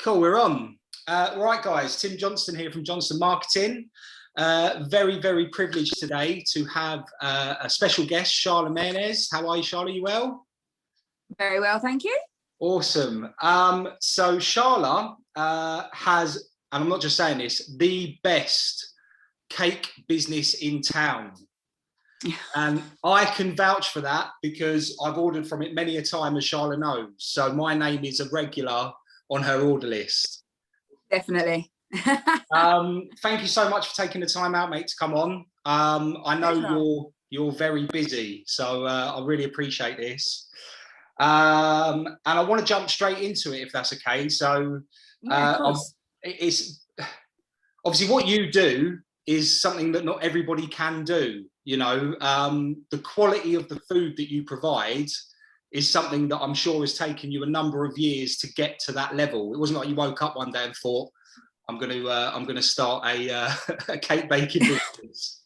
Cool, we're on. Right, guys, Tim Johnston here from Johnston Marketing. Very, very privileged today to have a special guest, Shahla Mehrnaz. How are you, Shahla? You well? Very well, thank you. Awesome. So Shahla has, and I'm not just saying this, the best cake business in town. And I can vouch for that because I've ordered from it many a time, as Shahla knows. So my name is a regular on her order list. Definitely. Thank you so much for taking the time out, mate, to come on. I know you're very busy, so I really appreciate this. And I want to jump straight into it, if that's okay. So it's obviously what you do is something that not everybody can do. You know, the quality of the food that you provide is something that I'm sure has taken you a number of years to get to that level. It wasn't like you woke up one day and thought, I'm going to start a cake baking business.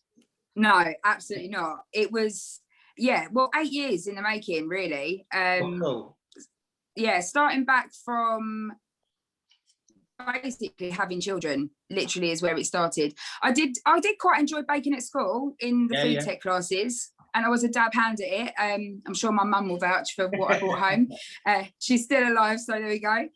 No, absolutely not. It was, 8 years in the making, really. Cool. Yeah, starting back from basically having children, literally is where it started. I did quite enjoy baking at school in the food tech classes. And I was a dab hand at it. I'm sure my mum will vouch for what I brought home. She's still alive, so there we go.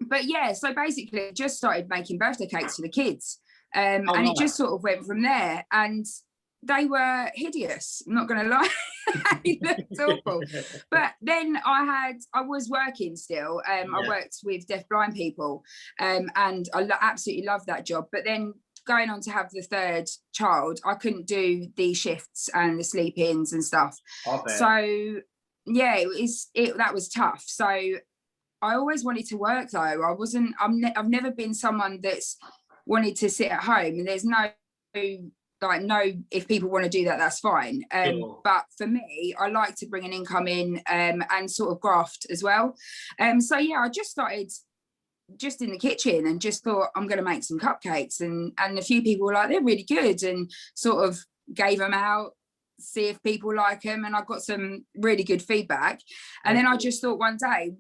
But yeah, so basically just started making birthday cakes for the kids. It just sort of went from there. And they were hideous, I'm not going to lie. They looked awful. But then I was working still. I worked with deaf blind people and I absolutely loved that job. But then going on to have the third child, I couldn't do the shifts and the sleep-ins and stuff. So yeah, that was tough. So I always wanted to work though. I've never been someone that's wanted to sit at home, and there's no, if people want to do that, that's fine. But for me, I like to bring an income in and sort of graft as well. So yeah, I just started just in the kitchen and just thought I'm going to make some cupcakes, and a few people were like, they're really good, and sort of gave them out, see if people like them, and I got some really good feedback. And then I just thought one day,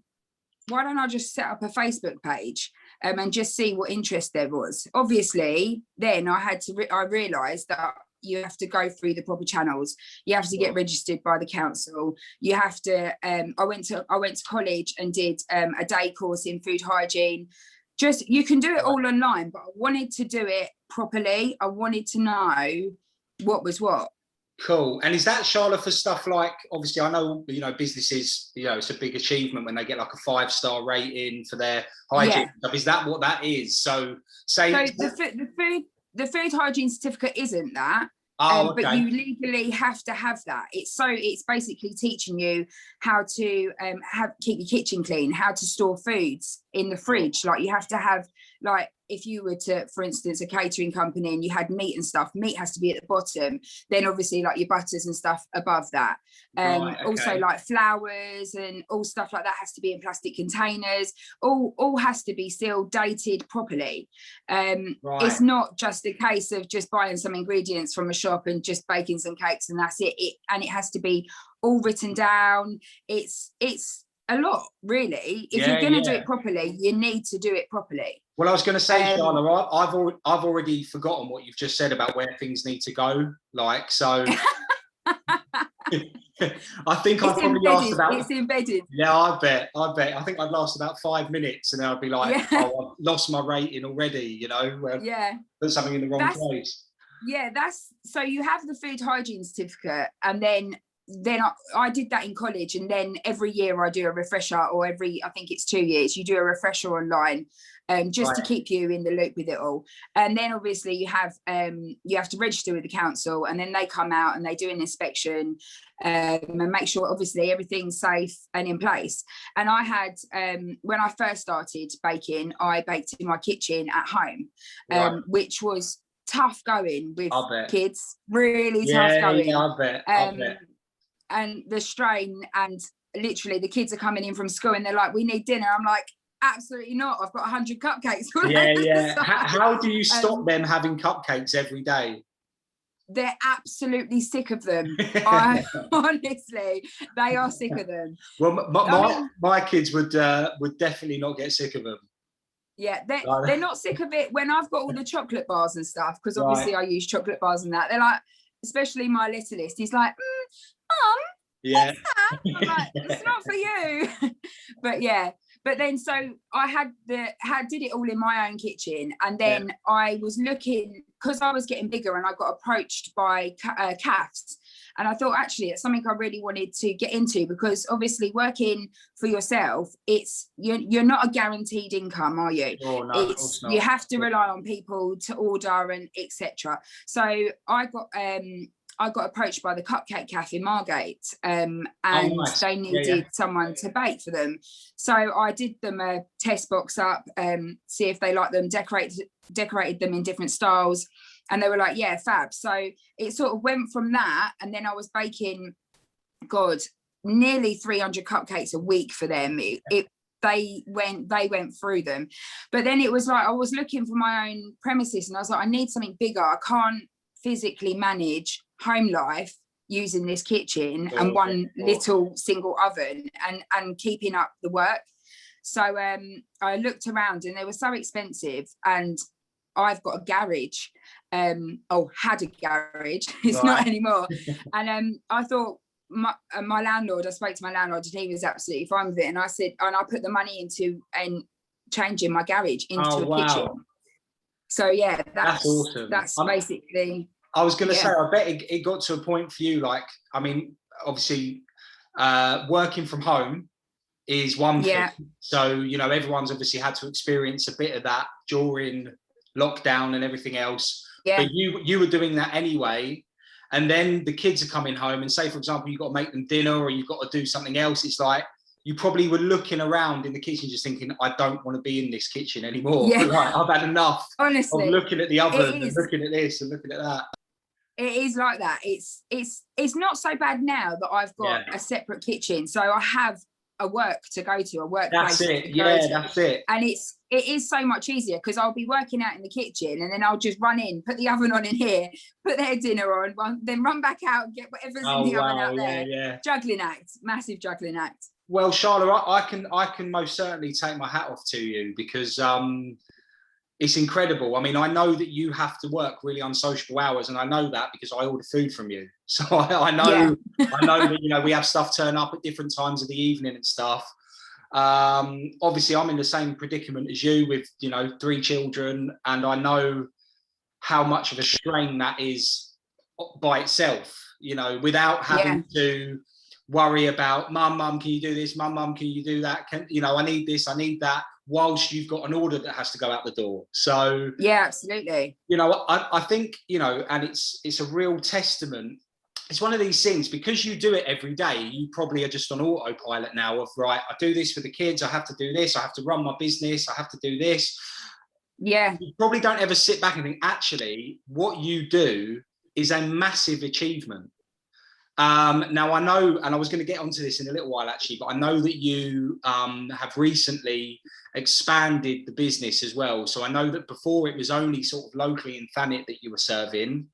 why don't I just set up a Facebook page and just see what interest there was. Obviously then I realized that you have to go through the proper channels. You have to get registered by the council. You have to I went to college and did a day course in food hygiene. Just, you can do it all online, but I wanted to do it properly. I wanted to know what was what. Cool. And is that, Shahla, for stuff like, obviously I know, businesses, it's a big achievement when they get like a 5-star rating for their hygiene stuff. Is that what that is? So the food hygiene certificate isn't that. But you legally have to have that. It's basically teaching you how to keep your kitchen clean, how to store foods in the fridge. Like you have to have, like if you were to, for instance, a catering company and you had meat and stuff, meat has to be at the bottom. Then obviously like your butters and stuff above that. Also like flours and all stuff like that has to be in plastic containers. All has to be sealed, dated properly. It's not just a case of just buying some ingredients from a shop and just baking some cakes and that's it. It has to be all written down. It's a lot, really. If you're going to do it properly, you need to do it properly. Well, I was going to say, Shahla, I've already forgotten what you've just said about where things need to go. Like, so I think I'd probably last about. It's embedded. Yeah, I bet. I think I'd last about 5 minutes, and then I'd be like, "Oh, I've lost my rating already." Put something in the wrong place. Yeah, so you have the food hygiene certificate, and then I did that in college, and then every year I do a refresher, or I think it's 2 years, you do a refresher online, just to keep you in the loop with it all. And then obviously you have to register with the council, and then they come out and they do an inspection and make sure obviously everything's safe and in place. And I had, when I first started baking, I baked in my kitchen at home, which was tough going with kids, really tough going. Yeah, I bet. And the strain, and literally the kids are coming in from school and they're like, we need dinner. I'm like, absolutely not. I've got 100 cupcakes. How do you stop them having cupcakes every day? they're absolutely sick of them. I honestly, they are sick of them. Well, my kids would definitely not get sick of them. Yeah, they're not sick of it when I've got all the chocolate bars and stuff, because obviously I use chocolate bars and that. They're like, especially my littlest, he's like, Mum, yeah, I'm like, it's not for you. But yeah, but then so I did it all in my own kitchen, and then I was looking, because I was getting bigger, and I got approached by cafes, and I thought actually it's something I really wanted to get into, because obviously working for yourself, you're not a guaranteed income, are you? Oh, no, of course not. You have to rely on people to order and etc. So I got approached by the Cupcake Cafe in Margate, and nice. they needed someone to bake for them. So I did them a test box up, see if they liked them, decorated them in different styles, and they were like, yeah, fab. So it sort of went from that, and then I was baking, nearly 300 cupcakes a week for them. They went through them, but then it was like I was looking for my own premises, and I was like, I need something bigger. I can't physically manage home life using this kitchen and one little single oven and keeping up the work. So I looked around, and they were so expensive, and I've got a garage, had a garage, it's not anymore. And I thought, my landlord, I spoke to my landlord, and he was absolutely fine with it, and I said, and I put the money into changing my garage into a kitchen. So yeah, that's awesome. That's basically, I was going to say, I bet it got to a point for you, like, I mean, obviously working from home is one thing. So, everyone's obviously had to experience a bit of that during lockdown and everything else. But you were doing that anyway. And then the kids are coming home, and say, for example, you've got to make them dinner, or you've got to do something else. It's like, you probably were looking around in the kitchen just thinking, I don't want to be in this kitchen anymore. Like, I've had enough. Honestly, of looking at the oven and looking at this and looking at that. It is like that. It's not so bad now that I've got a separate kitchen. So I have a work to go to, a workplace. That's it. That's it. And it is so much easier, because I'll be working out in the kitchen, and then I'll just run in, put the oven on in here, put their dinner on, then run back out and get whatever's in the oven out there. Yeah. Juggling act, massive juggling act. Well, Shahla, I can most certainly take my hat off to you, because it's incredible. I mean, I know that you have to work really unsociable hours, and I know that because I order food from you. So I know that, we have stuff turn up at different times of the evening and stuff. Obviously, I'm in the same predicament as you with, 3 children, and I know how much of a strain that is by itself, without having to worry about, mum, can you do this? Mum, can you do that? I need this, I need that, whilst you've got an order that has to go out the door. So yeah, absolutely. I think, and it's a real testament. It's one of these things, because you do it every day, you probably are just on autopilot now of, right, I do this for the kids, I have to do this, I have to run my business, I have to do this. Yeah. You probably don't ever sit back and think, actually, what you do is a massive achievement. Now, I know, and I was going to get onto this in a little while, actually, but I know that you have recently expanded the business as well. So I know that before it was only sort of locally in Thanet that you were serving.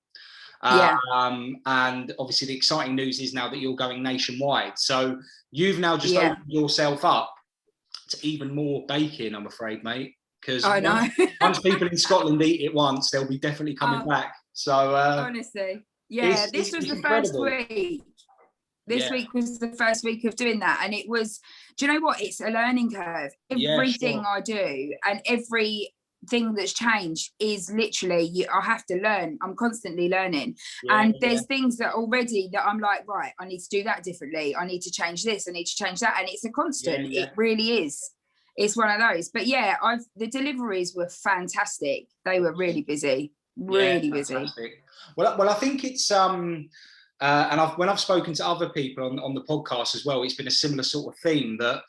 And obviously the exciting news is now that you're going nationwide. So you've now just opened yourself up to even more baking, I'm afraid, mate. Because once people in Scotland eat it once, they'll be definitely coming back. So honestly. Yeah, this was the incredible. First week. This week was the first week of doing that. And it was, do you know what? It's a learning curve. Everything I do and everything that's changed is literally, I have to learn. I'm constantly learning. And there's things that already that I'm like, right, I need to do that differently. I need to change this. I need to change that. And it's a constant. It really is. It's one of those. But the deliveries were fantastic. They were really busy. Really busy. Well, I think it's and when I've spoken to other people on the podcast as well, it's been a similar sort of theme, that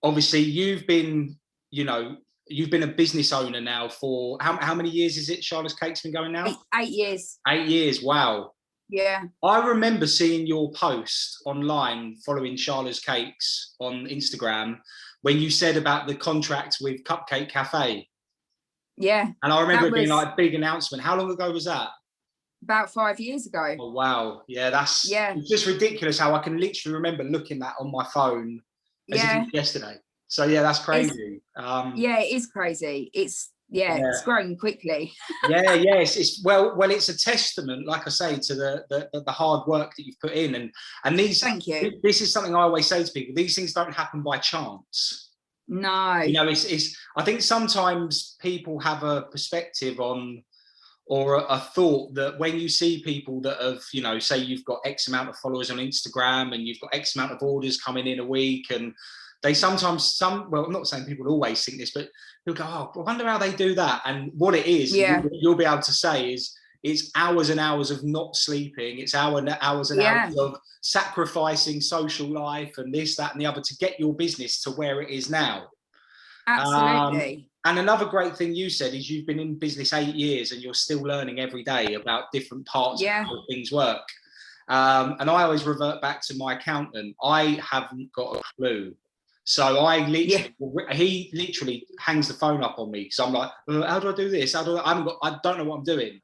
obviously you've been a business owner now for how many years is it? Shahla's Cake's been going now? 8 years. 8 years. Wow. Yeah. I remember seeing your post online following Shahla's Cakes on Instagram when you said about the contract with Cupcake Cafe. Yeah. And I remember it being like a big announcement. How long ago was that? about 5 years ago. Oh wow, yeah, it's just ridiculous how I can literally remember looking that on my phone as if it was yesterday. So yeah, that's crazy. Yeah, it is crazy. It's growing quickly. Yes, it's a testament, like I say, to the hard work that you've put in, and these. Thank you. This is something I always say to people: these things don't happen by chance. No. You know, it's. I think sometimes people have a perspective on, or a thought that when you see people that have, you know, say you've got X amount of followers on Instagram and you've got X amount of orders coming in a week, and they sometimes, well, I'm not saying people always think this, but they'll go, oh, I wonder how they do that. And what it is, you'll be able to say is, it's hours and hours of not sleeping. It's hours and hours of sacrificing social life and this, that, and the other to get your business to where it is now. Absolutely. And another great thing you said is you've been in business 8 years and you're still learning every day about different parts of how things work. And I always revert back to my accountant. I haven't got a clue. So he literally hangs the phone up on me because I'm like, how do I do this? I don't know what I'm doing.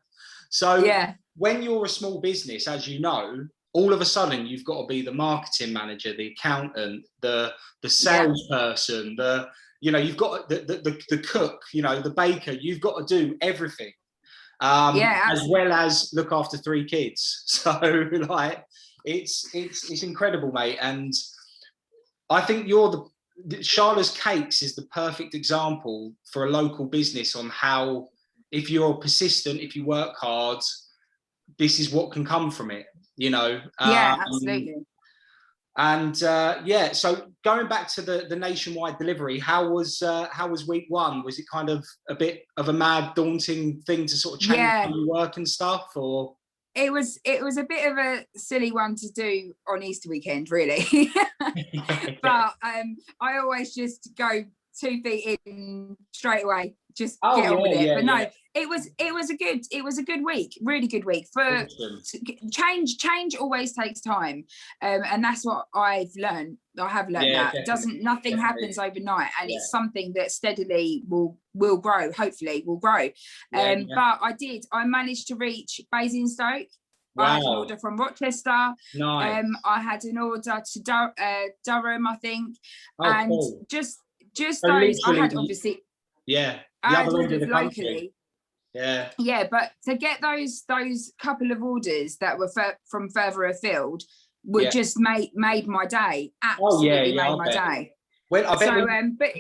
So when you're a small business, as you know, all of a sudden you've got to be the marketing manager, the accountant, the salesperson, you've got the cook, you know, the baker. You've got to do everything, as well as look after 3 kids. So like, it's incredible, mate. And I think Shahla's Cakes is the perfect example for a local business on how, if you're persistent, if you work hard, this is what can come from it, you know. Absolutely. And so going back to the nationwide delivery, how was week 1? Was it kind of a bit of a mad, daunting thing to sort of change how you work and stuff, or? It was a bit of a silly one to do on Easter weekend, really. But I always just go 2 feet in straight away, just get on with it. But no, it was a good week, really good week. For change always takes time, and that's what I've learned. I have learned that nothing happens overnight, and it's something that steadily will grow. Hopefully, will grow. But I managed to reach Basingstoke. Wow. I had an order from Rochester. Nice. I had an order to Durham, I think, and cool. just those. I had obviously. I had orders locally. Yeah, but to get those couple of orders that were from further afield would just made my day. Absolutely made my day. Well, I bet but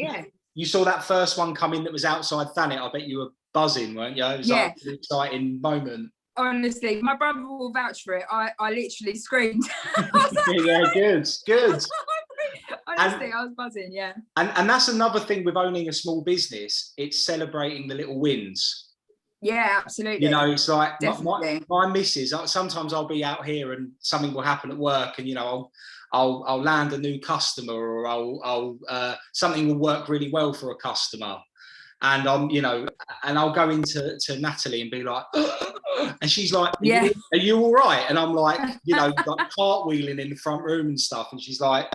you saw that first one come in that was outside Thanet. I bet you were buzzing, weren't you? It was like an exciting moment. Honestly, my brother will vouch for it. I literally screamed. Good. Honestly, I was buzzing, And that's another thing with owning a small business. It's celebrating the little wins. Yeah, absolutely. You know, it's like my missus. Sometimes I'll be out here and something will happen at work, and you know, I'll land a new customer, or I'll something will work really well for a customer, and and I'll go into Natalie and be like, and she's like, are you all right? And I'm like, like cartwheeling in the front room and stuff, and she's like,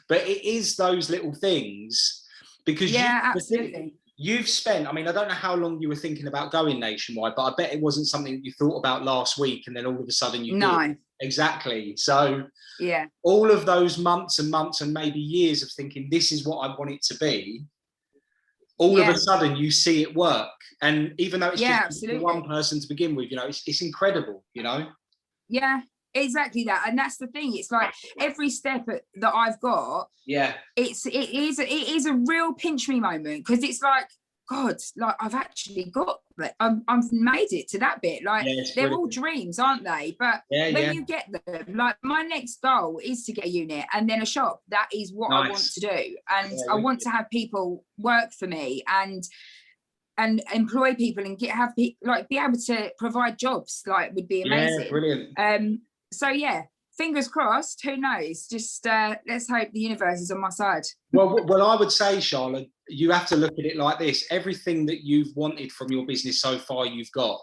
but it is those little things, because absolutely. You've spent, I mean, I don't know how long you were thinking about going nationwide, but I bet it wasn't something that you thought about last week and then all of a sudden you did. Exactly. So all of those months and months and maybe years of thinking, this is what I want it to be, all of a sudden you see it work. And even though it's just one person to begin with, you know, it's incredible, you know? Yeah. Exactly that, and that's the thing. It's like every step that I've got, it is a real pinch me moment, because it's like, God, like I've actually got that. I've made it to that bit. Like they're all dreams, aren't they? But when you get them, like my next goal is to get a unit and then a shop. That is what I want to do, and I want to have people work for me and employ people and be able to provide jobs. Like would be amazing. Brilliant. So fingers crossed. Who knows? Just let's hope the universe is on my side. Well, I would say, Shahla, you have to look at it like this: everything that you've wanted from your business so far, you've got.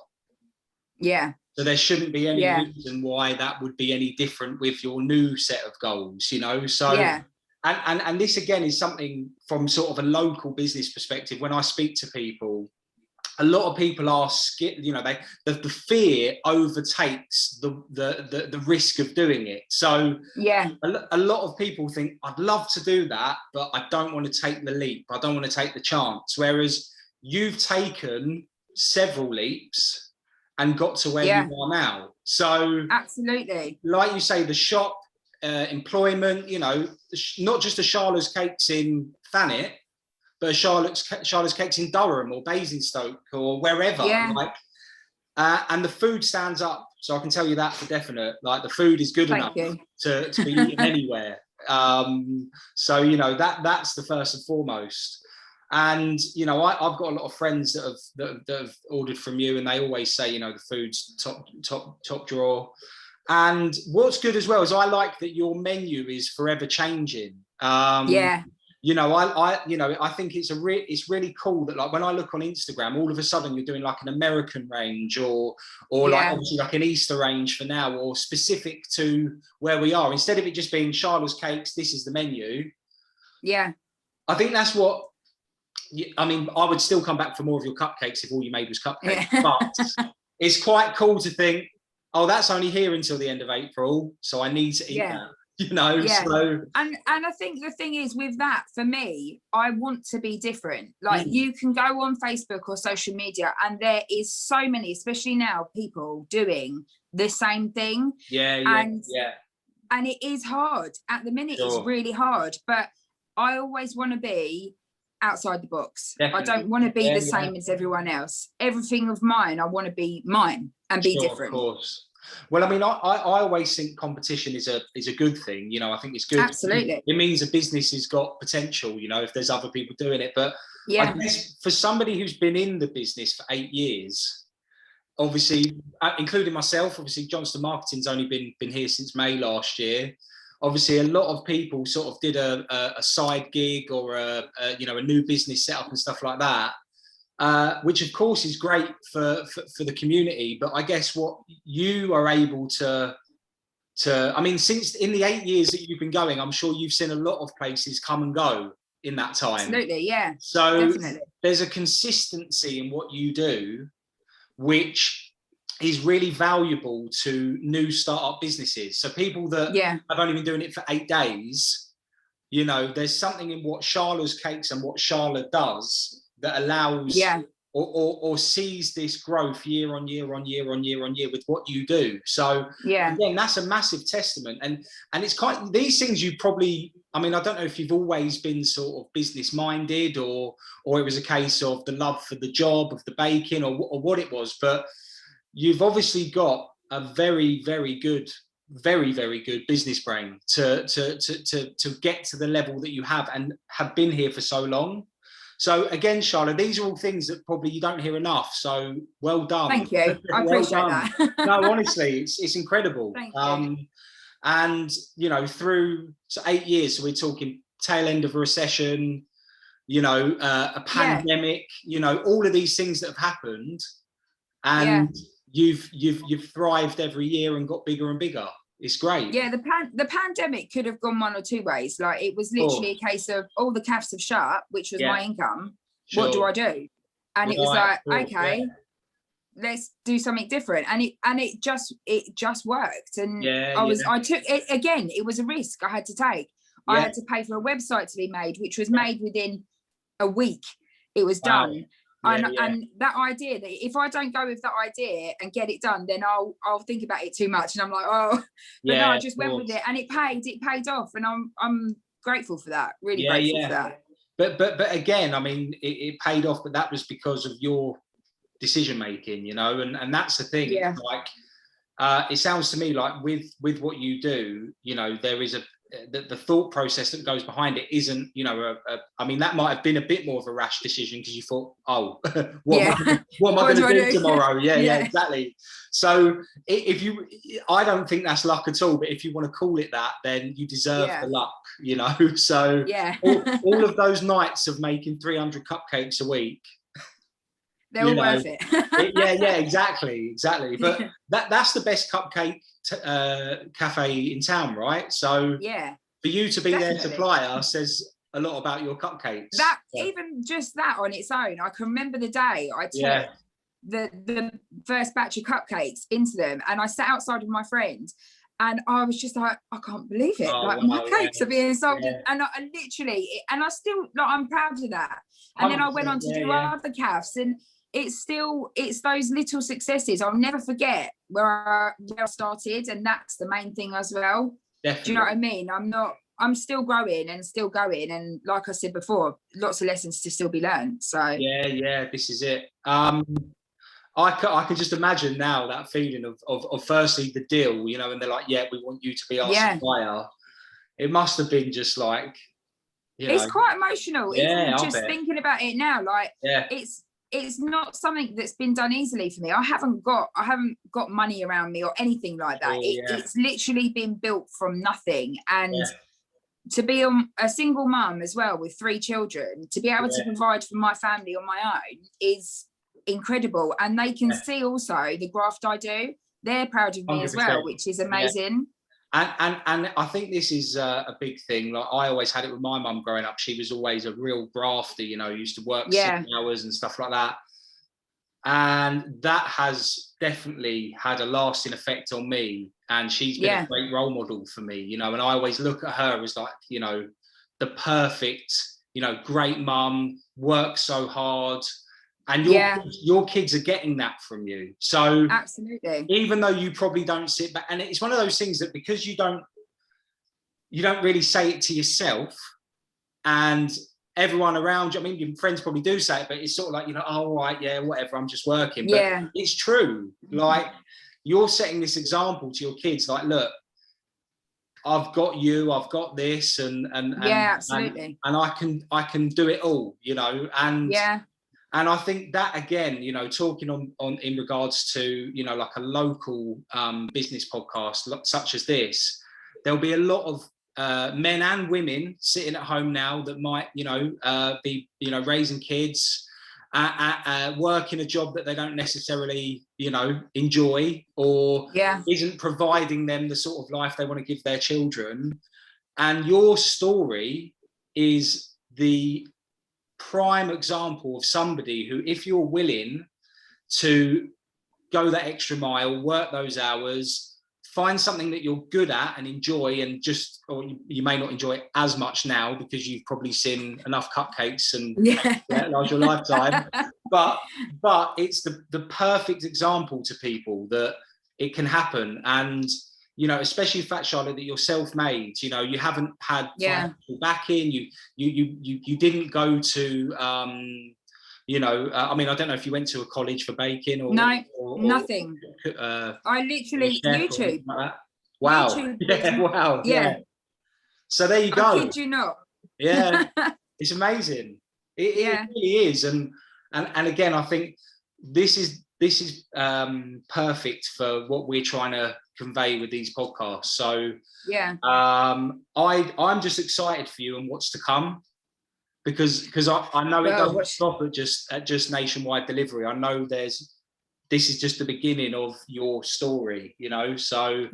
Yeah. So there shouldn't be any reason why that would be any different with your new set of goals, you know. So and this again is something from sort of a local business perspective. When I speak to people, a lot of people are scared, you know, the fear overtakes the risk of doing it. So yeah, a lot of people think, I'd love to do that, but I don't want to take the leap. I don't want to take the chance. Whereas you've taken several leaps and got to where yeah, you are now. So absolutely. like you say, the shop, employment, you know, not just the Shahla's Cakes in Thanet, but Shahla's Cakes in Durham or Basingstoke or wherever. Yeah, Like, and the food stands up. So I can tell you that for definite. Like, the food is good enough thank you. to be eaten anywhere. So, you know, that's the first and foremost. And, you know, I've got a lot of friends that have ordered from you, and they always say, you know, the food's top drawer. And what's good as well is I like that your menu is forever changing. Yeah, You know, I think it's really cool that, like, when I look on Instagram, all of a sudden you're doing like an American range or like yeah, obviously like an Easter range for now, or specific to where we are, instead of it just being Shahla's Cakes, this is the menu. yeah. I think that's what. I mean, I would still come back for more of your cupcakes if all you made was cupcakes, Yeah. but it's quite cool to think, oh, that's only here until the end of April, so I need to eat Yeah. that. You know, Yeah. so And I think the thing is with that, for me, I want to be different. Like, you can go on Facebook or social media and there is so many, especially now, people doing the same thing. Yeah, And it is hard at the minute. Sure. It's really hard, but I always want to be outside the box. Definitely. I don't want to be the same as everyone else. Everything of mine, I want to be mine and be different. Of course. Well, I mean, I always think competition is a good thing. You know, I think it's good. Absolutely. It means a business has got potential, you know, if there's other people doing it. But yeah, I guess for somebody who's been in the business for 8 years, obviously, including myself, obviously Johnston Marketing's only been here since May last year. Obviously, a lot of people sort of did a side gig or a new business setup and stuff like that. Which of course is great for the community, but I guess what you are able to I mean, since in the 8 years that you've been going, I'm sure you've seen a lot of places come and go in that time. Absolutely, yeah. So definitely. There's a consistency in what you do, which is really valuable to new startup businesses. So people that have only been doing it for 8 days, you know, there's something in what Shahla's Cakes and what Shahla does that allows or sees this growth year on year with what you do. So again, that's a massive testament. And it's quite, these things you probably, I mean, I don't know if you've always been sort of business minded or it was a case of the love for the job of the baking or what it was, but you've obviously got a very, very good business brain to get to the level that you have and have been here for so long. So again, Shahla, these are all things that probably you don't hear enough. So well done. Thank you. I appreciate that. No, honestly, it's incredible. Thank you. And you know, through 8 years, so we're talking tail end of a recession, you know, a pandemic, you know, all of these things that have happened, and you've thrived every year and got bigger and bigger. It's great. Yeah, the pandemic could have gone one or two ways. Like, it was literally a case of all the cafes have shut, which was my income. Sure. What do I do? And it was like, okay, let's do something different. And it just worked. And I took it again. It was a risk I had to take. I had to pay for a website to be made, which was made within a week. It was done. And that idea that if I don't go with that idea and get it done, then I'll think about it too much, and I'm like, but no, I just went with it, and it paid off, and I'm grateful for that, really grateful for that. But again, I mean, it paid off, but that was because of your decision making, you know, and that's the thing. Like, it sounds to me like with what you do, you know, there is the thought process that goes behind it isn't, you know, I mean, that might have been a bit more of a rash decision because you thought, what am I going to do tomorrow? Yeah, exactly. So I don't think that's luck at all, but if you want to call it that, then you deserve the luck, you know. So all of those nights of making 300 cupcakes a week, they're all worth it. Exactly. But that's the best cupcake cafe in town, right? So for you to be their supplier says a lot about your cupcakes. That even just that on its own, I can remember the day I took the first batch of cupcakes into them, and I sat outside with my friend, and I was just like, I can't believe it. Like, my cakes are being sold. And I literally, and I still, like, I'm proud of that. And then I went on to do other calves, and it's those little successes. I'll never forget where I started, and that's the main thing as well. Definitely. Do you know what I mean? I'm still growing and still going, and like I said before, lots of lessons to still be learned. So this is it. I can just imagine now that feeling of firstly the deal, you know, and they're like, yeah, we want you to be our supplier. It must have been just like, you know, it's quite emotional. Even just bet. Thinking about it now, like it's not something that's been done easily for me. I haven't got money around me or anything like that. It's literally been built from nothing. And to be a single mum as well with 3 children, to be able to provide for my family on my own is incredible. And they can see also the graft I do. They're proud of me 100%. As well, which is amazing. And I think this is a big thing. Like, I always had it with my mum growing up. She was always a real grafter, you know, used to work 6 hours and stuff like that. And that has definitely had a lasting effect on me. And she's been a great role model for me, you know, and I always look at her as like, you know, the perfect, you know, great mum, works so hard. And your kids are getting that from you. So absolutely, even though you probably don't sit back, and it's one of those things that because you don't really say it to yourself, and everyone around you, I mean, your friends probably do say it, but it's sort of like, you know, oh, right, yeah, whatever, I'm just working. But it's true. Like, you're setting this example to your kids, like, look, I've got you, I've got this, and absolutely, and I can do it all, you know, and I think that, again, you know, talking on in regards to, you know, like a local business podcast such as this, there'll be a lot of men and women sitting at home now that might, you know, be, you know, raising kids, working a job that they don't necessarily, you know, enjoy, or isn't providing them the sort of life they want to give their children. And your story is the prime example of somebody who, if you're willing to go that extra mile, work those hours, find something that you're good at and enjoy, and just, or you may not enjoy it as much now because you've probably seen enough cupcakes and large your lifetime, but it's the perfect example to people that it can happen. And, you know, especially the fact, Charlotte, that you're self-made, you know, you haven't had financial backing, you didn't go to, you know, I mean, I don't know if you went to a college for baking or nothing. I literally YouTube. Like that. Wow. YouTube. Wow. Yeah. So there you go. I kid you not. Yeah. It's amazing. It really is. And again, I think this is perfect for what we're trying to convey with these podcasts. So I'm just excited for you and what's to come, because I know it doesn't stop at just nationwide delivery. I know this is just the beginning of your story, you know. So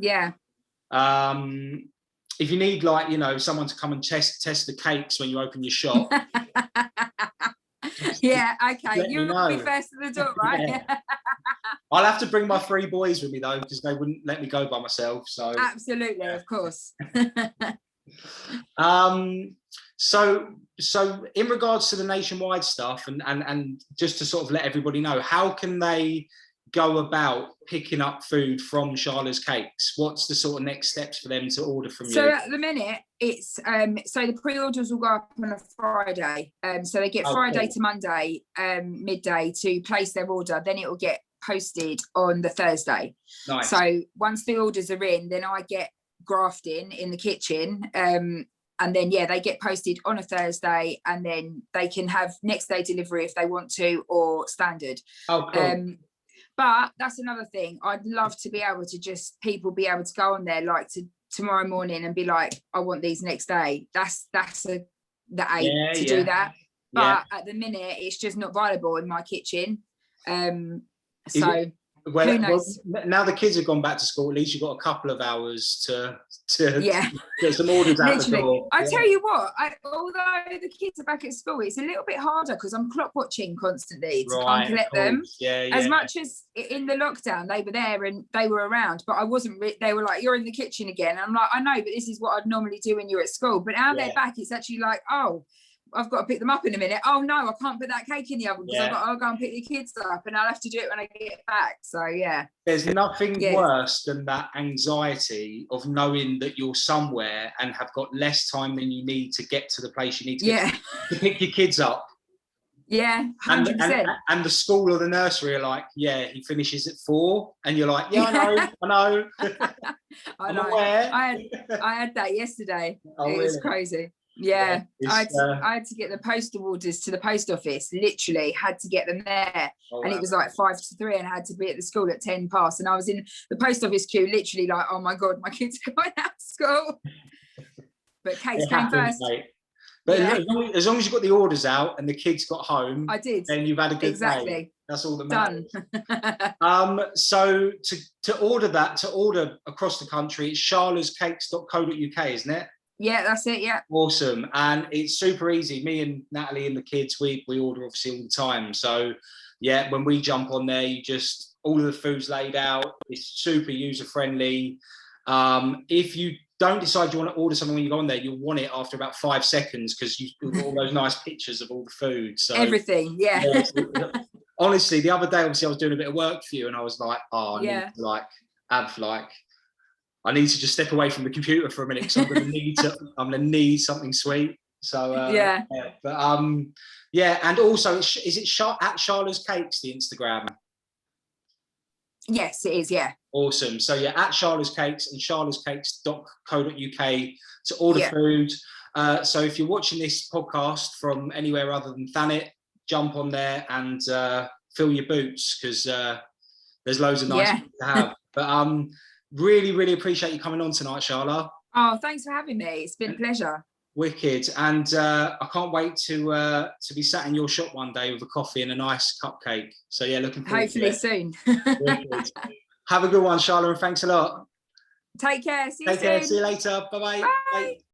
if you need, like, you know, someone to come and test the cakes when you open your shop. Okay, you'll be first to the door, right? I'll have to bring my 3 boys with me though, because they wouldn't let me go by myself. So absolutely, of course. So in regards to the nationwide stuff, and just to sort of let everybody know, how can they go about picking up food from Shahla's Cakes? What's the sort of next steps for them to order from you? So at the minute, it's so the pre-orders will go up on a Friday. So they get Friday to Monday, midday, to place their order. Then it will get posted on the Thursday. Nice. So once the orders are in, then I get grafting in the kitchen. And then, they get posted on a Thursday, and then they can have next day delivery if they want to, or standard. Oh, cool. But that's another thing. I'd love to be able to people be able to go on there, like, tomorrow morning and be like, I want these next day. That's the aim to do that. But at the minute, it's just not viable in my kitchen. Well, Who knows? now the kids have gone back to school. At least you've got a couple of hours to Yeah, get some orders out the literally. door. I tell you what, although the kids are back at school, it's a little bit harder because I'm clock watching constantly to come Right, collect them. Yeah, As much as in the lockdown they were there and they were around, but I wasn't. They were like, "You're in the kitchen again." And I'm like, "I know, but this is what I'd normally do when you're at school." But now they're back, it's actually like, "Oh, I've got to pick them up in a minute. Oh no, I can't put that cake in the oven because I'll go and pick the kids up and I'll have to do it when I get back." So yeah. There's nothing worse than that anxiety of knowing that you're somewhere and have got less time than you need to get to the place you need to get to pick your kids up. Yeah, 100%. And the school or the nursery are like, yeah, he finishes at 4, and you're like, yeah, I know. I know. I had that yesterday. Oh, it was crazy. Yeah, I had to get the postal orders to the post office. Literally had to get them there, and it was like 5 to 3, and I had to be at the school at 10 past. And I was in the post office queue, literally like, oh my god, my kids are going out of school. But cakes came first. Mate. But as long as you got the orders out and the kids got home, I did. Then you've had a good day. That's all that matters. Done. So to order across the country, it's charlascakes.co.uk, isn't it? Yeah, that's it. Yeah. Awesome. And it's super easy. Me and Natalie and the kids, we order obviously all the time. So yeah, when we jump on there, you just, all of the food's laid out. It's super user friendly. If you don't decide you want to order something when you go on there, you'll want it after about 5 seconds because you've got all those nice pictures of all the food. So everything, yeah. Honestly, the other day, obviously, I was doing a bit of work for you, and I was like, I need to just step away from the computer for a minute because I'm gonna need something sweet. So and also, is it at Shahla's Cakes, the Instagram? Yes, it is. Yeah. Awesome. So yeah, at Shahla's Cakes and charlascakes.co.uk to order food. So if you're watching this podcast from anywhere other than Thanet, jump on there and fill your boots because there's loads of nice food to have. But really, really appreciate you coming on tonight, Shahla. Oh, thanks for having me. It's been a pleasure. Wicked. And I can't wait to be sat in your shop one day with a coffee and a nice cupcake. So yeah, looking forward to it. Hopefully soon. Wicked. Have a good one, Shahla, and thanks a lot. Take care. See you soon. See you later. Bye-bye. Bye. Bye.